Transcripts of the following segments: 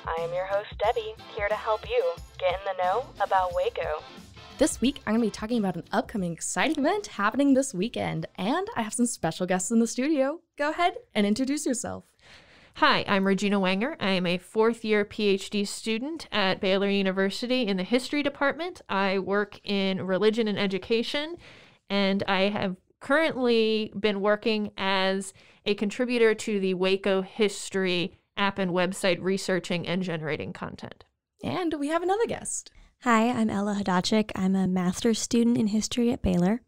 I am your host, Debbie, here to help you get in the know about Waco. This week, I'm going to be talking about an upcoming exciting event happening this weekend, and I have some special guests in the studio. Go ahead and introduce yourself. Hi, I'm Regina Wanger. I am a fourth-year PhD student at Baylor University in the History Department. I work in religion and education, and I have currently been working as a contributor to the Waco History app and website, researching and generating content. And we have another guest. Hi, I'm Ella Hadachik. I'm a master's student in history at Baylor,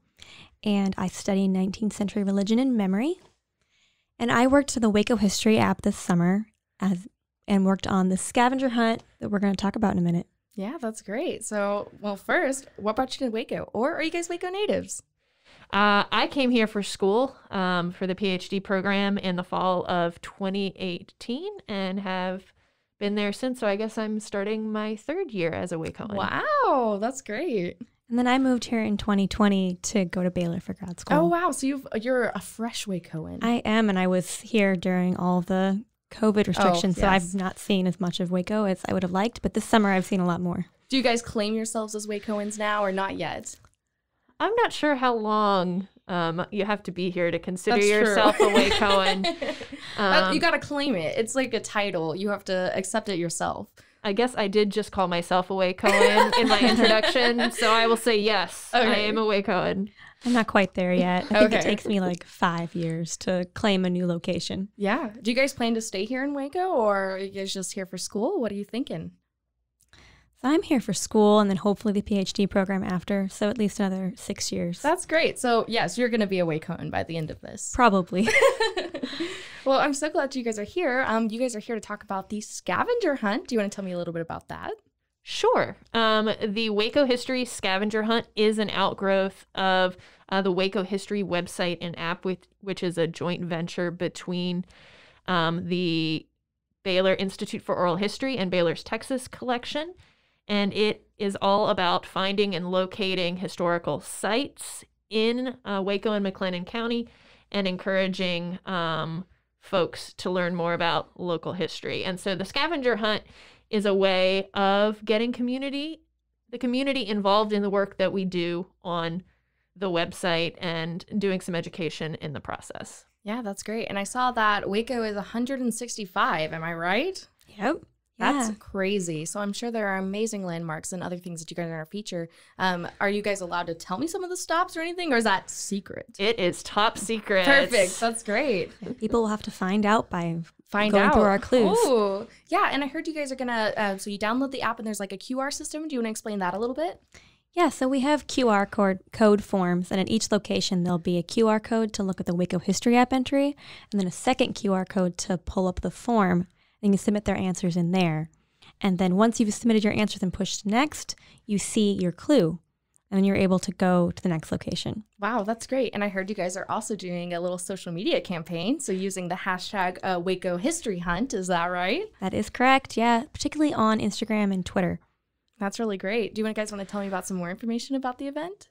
and I study 19th century religion and memory. And I worked for the Waco History app this summer and worked on the scavenger hunt that we're going to talk about in a minute. Yeah, that's great. So, well, first, what brought you to Waco? Or are you guys Waco natives? I came here for school for the PhD program in the fall of 2018 and have been there since. So I guess I'm starting my third year as a Wacoan. Wow, that's great. And then I moved here in 2020 to go to Baylor for grad school. Oh, wow. So you're a fresh Wacoan. I am, and I was here during all the COVID restrictions, so I've not seen as much of Waco as I would have liked, but this summer I've seen a lot more. Do you guys claim yourselves as Wacoans now or not yet? I'm not sure how long you have to be here to consider yourself a Wacoan. You got to claim it. It's like a title. You have to accept it yourself. I guess I did just call myself a Wacoan in my introduction, so I will say yes, okay. I am a Wacoan. I'm not quite there yet. I think it takes me like 5 years to claim a new location. Yeah. Do you guys plan to stay here in Waco, or are you guys just here for school? What are you thinking? So I'm here for school and then hopefully the PhD program after, so at least another 6 years. That's great. So yes, you're going to be a Wacoan by the end of this. Probably. Well, I'm so glad you guys are here. You guys are here to talk about the scavenger hunt. Do you want to tell me a little bit about that? Sure. The Waco History Scavenger Hunt is an outgrowth of the Waco History website and app, which is a joint venture between the Baylor Institute for Oral History and Baylor's Texas Collection. And it is all about finding and locating historical sites in Waco and McLennan County and encouraging folks to learn more about local history. And so the scavenger hunt is a way of getting the community involved in the work that we do on the website and doing some education in the process. Yeah, that's great. And I saw that Waco is 165. Am I right? Yep. That's crazy. So I'm sure there are amazing landmarks and other things that you guys are going to feature. Are you guys allowed to tell me some of the stops or anything, or is that secret? It is top secret. Perfect. That's great. People will have to find out by going through our clues. Oh, yeah. And I heard you guys are going to, so you download the app and there's like a QR system. Do you want to explain that a little bit? Yeah, so we have QR code forms, and at each location there'll be a QR code to look at the Waco History app entry, and then a second QR code to pull up the form. And you submit their answers in there. And then once you've submitted your answers and pushed next, you see your clue. And then you're able to go to the next location. Wow, that's great. And I heard you guys are also doing a little social media campaign. So using the hashtag Waco History Hunt, is that right? That is correct, yeah. Particularly on Instagram and Twitter. That's really great. Do you guys want to tell me about some more information about the event?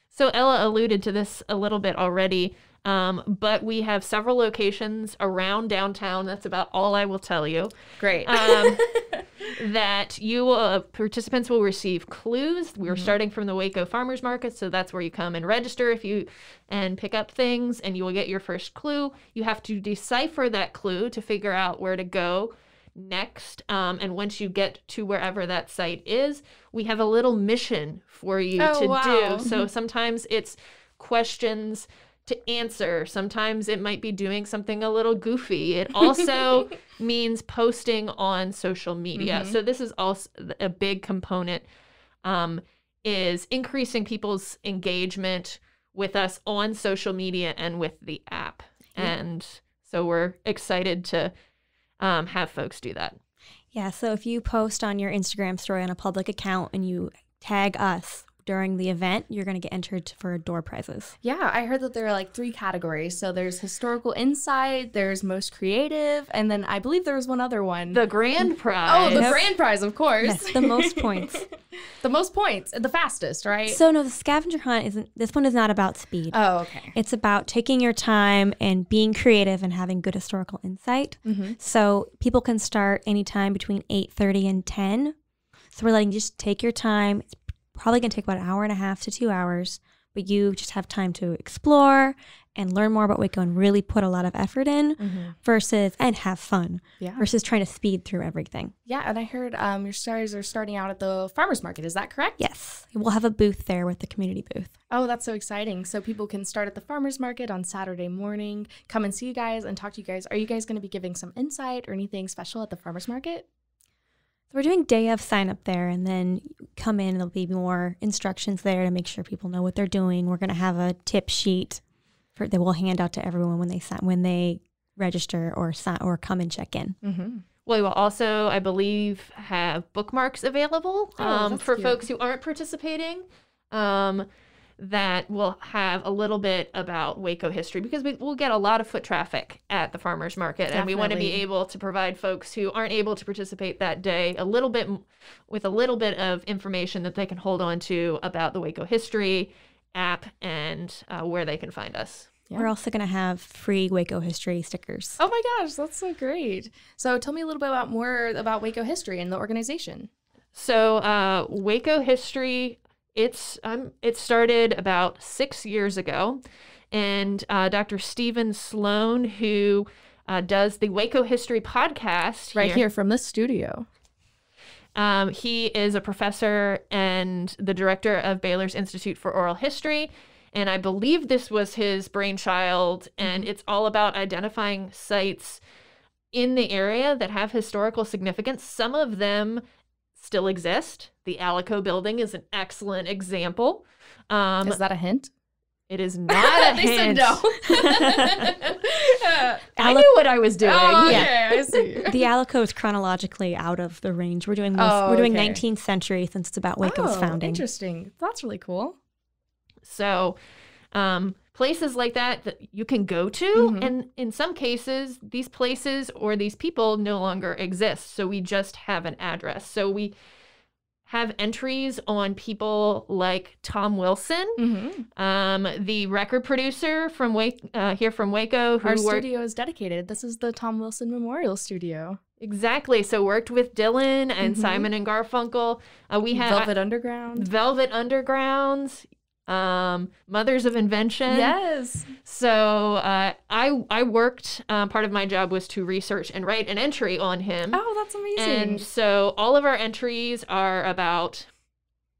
So Ella alluded to this a little bit already. But we have several locations around downtown. That's about all I will tell you. Great. That participants will receive clues. We're starting from the Waco Farmers Market, so that's where you come and register and pick up things, and you will get your first clue. You have to decipher that clue to figure out where to go next. And once you get to wherever that site is, we have a little mission for you do. So sometimes it's questions to answer. Sometimes it might be doing something a little goofy. It also means posting on social media. So this is also a big component, is increasing people's engagement with us on social media and with the app. And so we're excited to have folks do that. Yeah, so if you post on your Instagram story on a public account and you tag us during the event, you're going to get entered for door prizes. Yeah, I heard that there are like 3 categories. So there's historical insight, there's most creative, and then I believe there was one other one. The grand prize. Oh, the grand prize, of course. Yes, the most points. The most points, the fastest, right? So no, the scavenger hunt this one is not about speed. Oh, okay. It's about taking your time and being creative and having good historical insight. Mm-hmm. So people can start anytime between 8:30 and 10. So we're letting you just take your time. It's probably going to take about an hour and a half to 2 hours, but you just have time to explore and learn more about Waco and really put a lot of effort in and have fun versus trying to speed through everything. Yeah, and I heard your stars are starting out at the farmer's market. Is that correct? Yes. We'll have a booth there with the community booth. Oh, that's so exciting. So people can start at the farmer's market on Saturday morning, come and see you guys and talk to you guys. Are you guys going to be giving some insight or anything special at the farmer's market? So we're doing day of sign up there, and then come in, there'll be more instructions there to make sure people know what they're doing. We're going to have a tip sheet that we'll hand out to everyone when they register or come and check in. Mm-hmm. We will also, I believe, have bookmarks available for cute. folks who aren't participating. That will have a little bit about Waco history, because we'll get a lot of foot traffic at the farmers market, and we want to be Definitely. able to provide folks who aren't able to participate that day a little bit of information that they can hold on to about the Waco history app and where they can find us. Yeah. We're also going to have free Waco history stickers. Oh my gosh, that's so great. So tell me a little bit more about Waco history and the organization. So Waco history, it started about 6 years ago, and Dr. Stephen Sloan, who does the Waco History podcast Right here from this studio. He is a professor and the director of Baylor's Institute for Oral History. And I believe this was his brainchild. And it's all about identifying sites in the area that have historical significance. Some of them still exist. The Alico building is an excellent example. Is that a hint? It is not a They hint. said no. I knew what I was doing. Oh, okay, Yeah. I see. The Alico is chronologically out of the range. We're doing Oh, we're doing okay. 19th century since it's about Waco's founding. Interesting. That's really cool. So places like that you can go to, and in some cases, these places or these people no longer exist. So we just have an address. So we have entries on people like Tom Wilson, the record producer from here from Waco. Our studio is dedicated. This is the Tom Wilson Memorial Studio. Exactly. So worked with Dylan and Simon and Garfunkel. We have Velvet Underground. Velvet Undergrounds. Mothers of Invention. Yes. So I worked, part of my job was to research and write an entry on him. Oh, that's amazing. And so all of our entries are about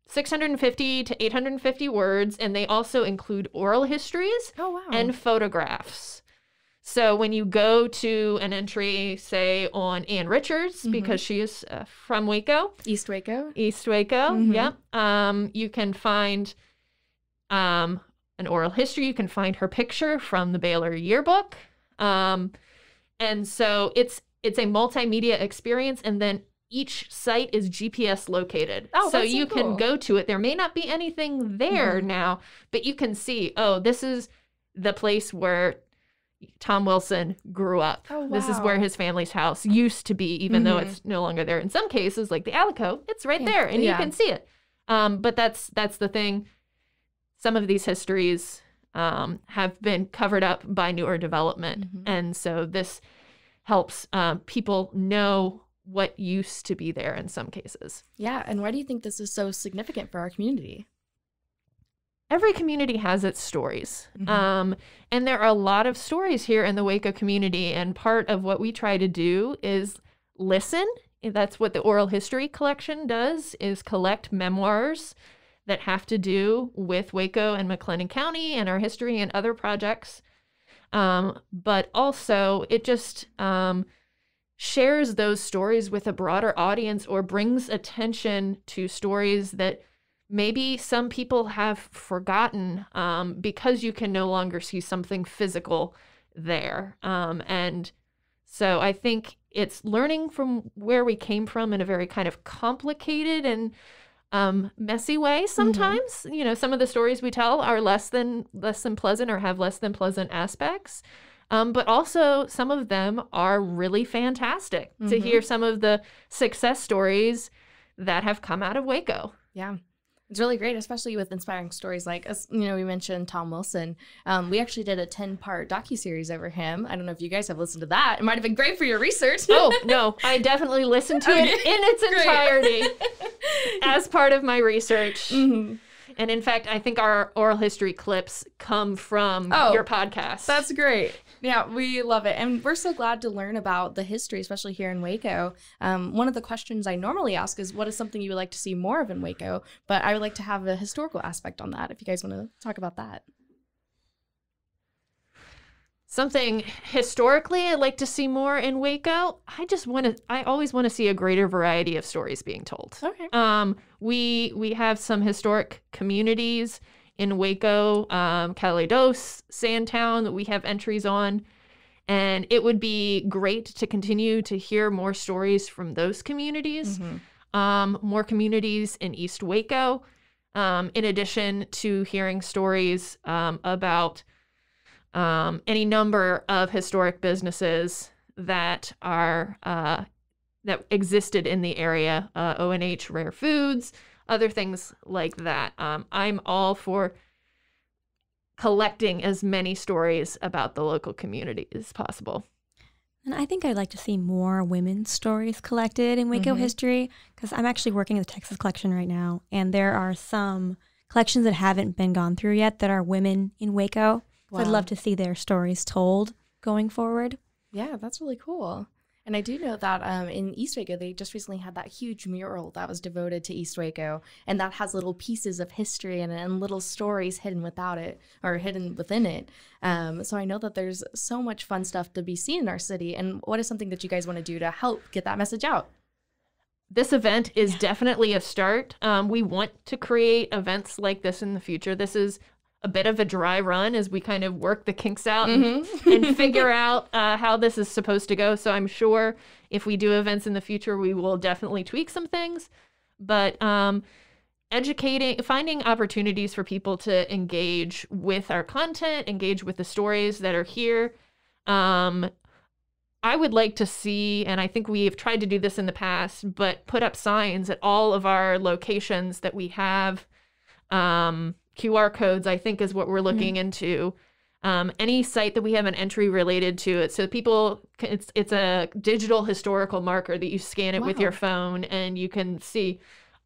650 to 850 words, and they also include oral histories Oh, wow. and photographs. So when you go to an entry, say, on Ann Richards, because she is from Waco. East Waco. East Waco, yep. You can find an oral history. You can find her picture from the Baylor yearbook. And so it's a multimedia experience, and then each site is GPS located. Oh, so that's so you cool. can go to it. There may not be anything there now, but you can see, oh, this is the place where Tom Wilson grew up. Oh, This is wow. where his family's house used to be, even though it's no longer there. In some cases, like the Alico, it's right there, and you can see it. But that's the thing. Some of these histories have been covered up by newer development. And so this helps people know what used to be there in some cases. Yeah. And why do you think this is so significant for our community? Every community has its stories. And there are a lot of stories here in the Waco community. And part of what we try to do is listen. That's what the oral history collection does, is collect memoirs that have to do with Waco and McLennan County and our history and other projects. But also it just shares those stories with a broader audience, or brings attention to stories that maybe some people have forgotten, because you can no longer see something physical there. And so I think it's learning from where we came from in a very kind of complicated and messy way sometimes. You know, some of the stories we tell are less than pleasant, or have less than pleasant aspects. But also some of them are really fantastic to hear some of the success stories that have come out of Waco. Yeah. It's really great, especially with inspiring stories like, as you know, we mentioned Tom Wilson. We actually did a 10-part docuseries over him. I don't know if you guys have listened to that. It might have been great for your research. Oh, no. I definitely listened to it in its entirety as part of my research. Mm-hmm. And in fact, I think our oral history clips come from your podcast. That's great. Yeah, we love it. And we're so glad to learn about the history, especially here in Waco. One of the questions I normally ask is, what is something you would like to see more of in Waco? But I would like to have a historical aspect on that, if you guys want to talk about that. Something historically I'd like to see more in Waco. I always want to see a greater variety of stories being told. Okay. We have some historic communities in Waco, Calados, Sandtown, that we have entries on. And it would be great to continue to hear more stories from those communities, more communities in East Waco, in addition to hearing stories about any number of historic businesses that are that existed in the area, O&H Rare Foods, other things like that. I'm all for collecting as many stories about the local community as possible. And I think I'd like to see more women's stories collected in Waco history, because I'm actually working at the Texas collection right now, and there are some collections that haven't been gone through yet that are women in Waco. So I'd love to see their stories told going forward. Yeah, that's really cool. And I do know that in East Waco, they just recently had that huge mural that was devoted to East Waco, and that has little pieces of history and little stories hidden within it. So I know that there's so much fun stuff to be seen in our city. And what is something that you guys want to do to help get that message out? This event is definitely a start. We want to create events like this in the future. This is a bit of a dry run as we kind of work the kinks out and figure out how this is supposed to go. So I'm sure if we do events in the future, we will definitely tweak some things. But finding opportunities for people to engage with our content, engage with the stories that are here. I would like to see, and I think we've tried to do this in the past, but put up signs at all of our locations that we have QR codes, I think, is what we're looking into. Any site that we have an entry related to it. So people, it's a digital historical marker that you scan it with your phone, and you can see,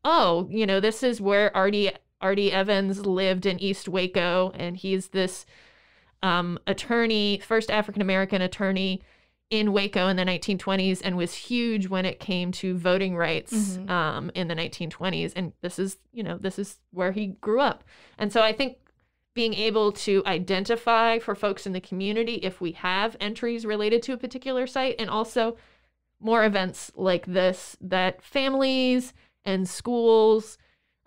oh, this is where Artie Evans lived in East Waco, and he's this attorney, first African-American attorney in Waco in the 1920s, and was huge when it came to voting rights in the 1920s. And this is where he grew up. And so I think being able to identify for folks in the community if we have entries related to a particular site, and also more events like this that families and schools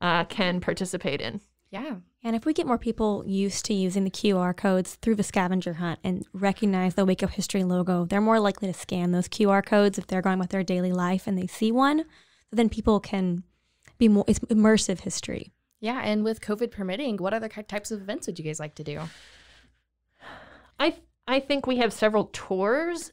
can participate in. Yeah. And if we get more people used to using the QR codes through the scavenger hunt and recognize the Waco History logo, they're more likely to scan those QR codes if they're going with their daily life and they see one. So then people can be more, it's immersive history. Yeah, and with COVID permitting, what other types of events would you guys like to do? I think we have several tours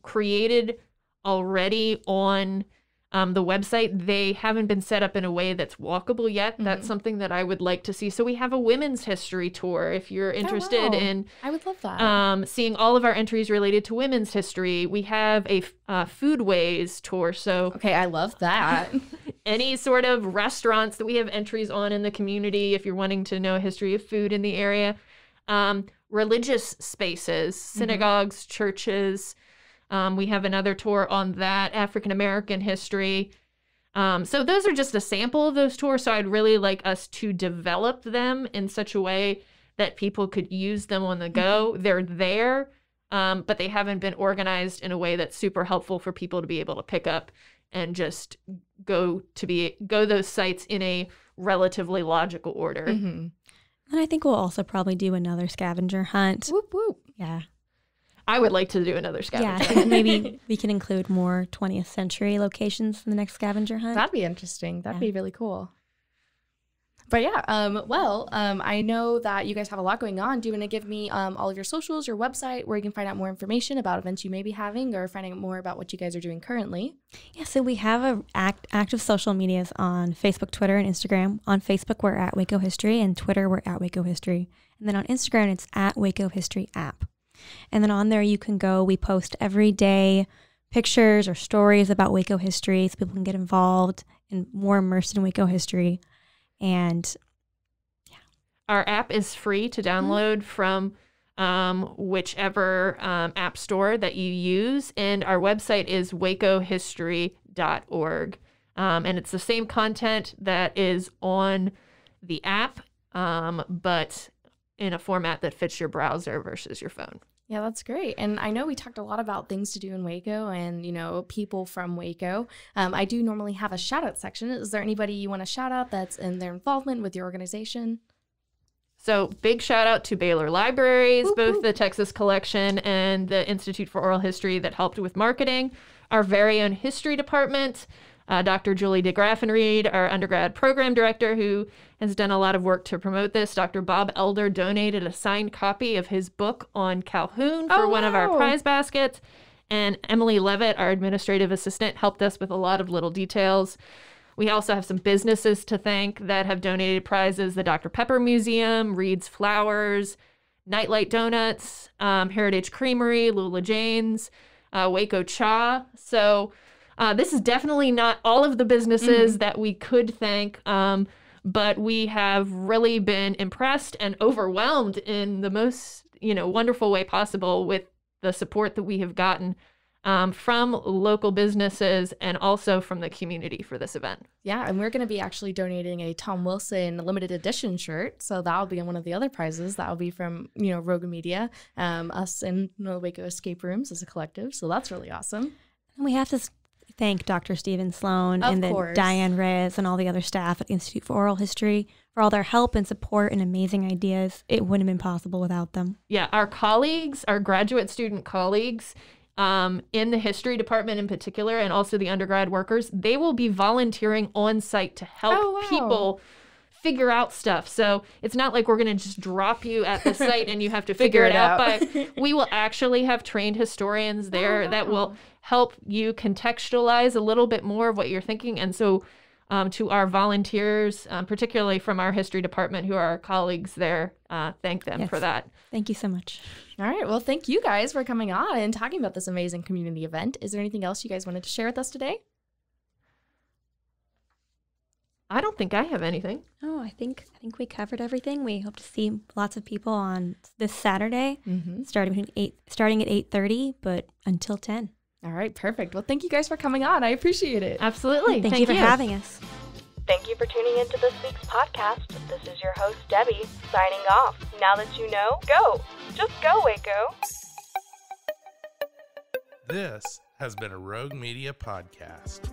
created already on the website. They haven't been set up in a way that's walkable yet. That's something that I would like to see. So we have a women's history tour if you're interested in. I would love that. Seeing all of our entries related to women's history. We have a foodways tour. So okay, I love that. Any sort of restaurants that we have entries on in the community, if you're wanting to know a history of food in the area. Religious spaces, synagogues, churches. We have another tour on that, African American history. So those are just a sample of those tours. So I'd really like us to develop them in such a way that people could use them on the go. They're there, but they haven't been organized in a way that's super helpful for people to be able to pick up and just go those sites in a relatively logical order. And I think we'll also probably do another scavenger hunt. Whoop, whoop. Yeah. I would like to do another scavenger hunt. Yeah, I think maybe we can include more 20th century locations in the next scavenger hunt. That'd be interesting. That'd be really cool. But yeah, I know that you guys have a lot going on. Do you want to give me all of your socials, your website, where you can find out more information about events you may be having or finding out more about what you guys are doing currently? Yeah, so we have active social medias on Facebook, Twitter, and Instagram. On Facebook, we're at Waco History, and Twitter, we're at Waco History. And then on Instagram, it's at Waco History app. And then on there, you can go. We post every day pictures or stories about Waco history so people can get involved and more immersed in Waco history. And our app is free to download from whichever app store that you use. And our website is wacohistory.org. And it's the same content that is on the app, but in a format that fits your browser versus your phone. Yeah, that's great. And I know we talked a lot about things to do in Waco and, people from Waco. I do normally have a shout out section. Is there anybody you want to shout out that's in their involvement with your organization? So big shout out to Baylor Libraries, both the Texas Collection and the Institute for Oral History that helped with marketing. Our very own history department, Dr. Julie DeGraffenried, our undergrad program director, who has done a lot of work to promote this. Dr. Bob Elder donated a signed copy of his book on Calhoun for one of our prize baskets. And Emily Levitt, our administrative assistant, helped us with a lot of little details. We also have some businesses to thank that have donated prizes. The Dr. Pepper Museum, Reed's Flowers, Nightlight Donuts, Heritage Creamery, Lula Jane's, Waco Cha. So this is definitely not all of the businesses that we could thank, but we have really been impressed and overwhelmed in the most, wonderful way possible with the support that we have gotten from local businesses and also from the community for this event. Yeah, and we're going to be actually donating a Tom Wilson limited edition shirt. So that'll be one of the other prizes. That'll be from, Rogan Media, us and the Waco Escape Rooms as a collective. So that's really awesome. And we have to thank Dr. Stephen Sloan and then Diane Reyes and all the other staff at the Institute for Oral History for all their help and support and amazing ideas. It wouldn't have been possible without them. Yeah, our colleagues, our graduate student colleagues in the history department in particular, and also the undergrad workers, they will be volunteering on site to help people figure out stuff. So it's not like we're going to just drop you at the site and you have to figure it out. But we will actually have trained historians there that will help you contextualize a little bit more of what you're thinking. And so to our volunteers, particularly from our history department, who are our colleagues there, thank them for that. Thank you so much. All right. Well, thank you guys for coming on and talking about this amazing community event. Is there anything else you guys wanted to share with us today? I don't think I have anything. Oh, I think we covered everything. We hope to see lots of people on this Saturday, starting at 8:30, but until 10. All right, perfect. Well, thank you guys for coming on. I appreciate it. Absolutely. Thank you for having us. Thank you for tuning into this week's podcast. This is your host, Debbie, signing off. Now that you know, go. Just go, Waco. This has been a Rogue Media podcast.